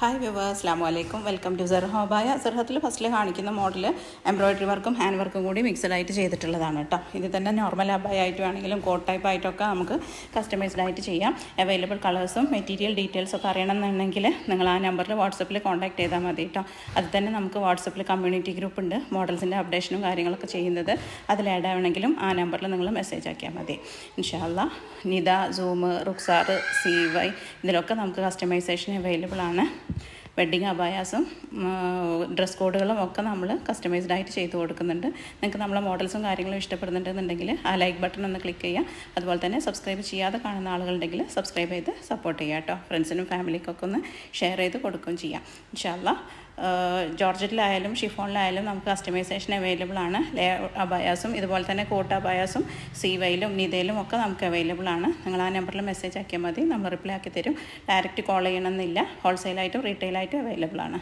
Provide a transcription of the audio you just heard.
Hi viewers, അസ്സലാമു അലൈക്കും. Welcome to സെർഹ അബായ. സെർഹത്തിൽ ഫസ്റ്റിൽ കാണിക്കുന്ന മോഡൽ എംബ്രോയിഡറി വർക്കും ഹാൻഡ് വർക്കും കൂടി മിക്സഡ് ആയിട്ട് ചെയ്തിട്ടുള്ളതാണ് കേട്ടോ. ഇത് തന്നെ നോർമൽ അബായ ആയിട്ട് വേണമെങ്കിലും കോട്ട് ടൈപ്പ് ആയിട്ടൊക്കെ നമുക്ക് കസ്റ്റമൈസ്ഡ് ആയിട്ട് ചെയ്യാം. അവൈലബിൾ കളേഴ്സും മെറ്റീരിയൽ ഡീറ്റെയിൽസൊക്കെ അറിയണമെന്നുണ്ടെങ്കിൽ നിങ്ങൾ ആ നമ്പറിൽ വാട്സപ്പിൽ കോൺടാക്ട് ചെയ്താൽ മതി കേട്ടോ. അത് തന്നെ നമുക്ക് വാട്സപ്പിൽ കമ്മ്യൂണിറ്റി ഗ്രൂപ്പ് ഉണ്ട്, മോഡൽസിൻ്റെ അപ്ഡേഷനും കാര്യങ്ങളൊക്കെ ചെയ്യുന്നത്. അതിൽ ആഡ് ആവണമെങ്കിലും ആ നമ്പറിൽ നിങ്ങൾ മെസ്സേജ് ആക്കിയാൽ മതി. ഇൻഷാ അല്ലാ നിദ, സൂം, റുക്സാർ, CY ഇതിലൊക്കെ നമുക്ക് കസ്റ്റമൈസേഷൻ അവൈലബിൾ ആണ്. വെഡ്ഡിങ് അബായാസും ഡ്രസ് കോഡുകളും ഒക്കെ നമ്മൾ കസ്റ്റമൈസ്ഡ് ആയിട്ട് ചെയ്ത് കൊടുക്കുന്നുണ്ട്. നിങ്ങൾക്ക് നമ്മളെ മോഡൽസും കാര്യങ്ങളും ഇഷ്ടപ്പെടുന്നുണ്ടെന്നുണ്ടെങ്കിൽ ആ ലൈക്ക് ബട്ടൺ ഒന്ന് ക്ലിക്ക് ചെയ്യുക. അതുപോലെ തന്നെ സബ്സ്ക്രൈബ് ചെയ്യാതെ കാണുന്ന ആളുകളുണ്ടെങ്കിൽ സബ്സ്ക്രൈബ് ചെയ്ത് സപ്പോർട്ട് ചെയ്യുക കേട്ടോ. ഫ്രണ്ട്സിനും ഫാമിലിക്കൊക്കെ ഒന്ന് ഷെയർ ചെയ്ത് കൊടുക്കുകയും ചെയ്യാം. ഇൻഷാ അല്ലാ ജോർജറ്റിലായാലും ഷിഫോണിലായാലും നമുക്ക് കസ്റ്റമൈസേഷൻ അവൈലബിൾ ആണ്. അബായാസും ഇതുപോലെ തന്നെ കോട്ട് അബായാസും CYയിലും നിദയിലും ഒക്കെ നമുക്ക് അവൈലബിൾ ആണ്. നിങ്ങൾ ആ നമ്പറിൽ മെസ്സേജ് ആക്കിയാൽ മതി, നമ്മൾ റിപ്ലൈ ആക്കി തരും. ഡയറക്റ്റ് കോൾ ചെയ്യണമെന്നില്ല. ഹോൾസെയിലായിട്ടും റീറ്റെയിലായിട്ടും അവൈലബിൾ ആണ്.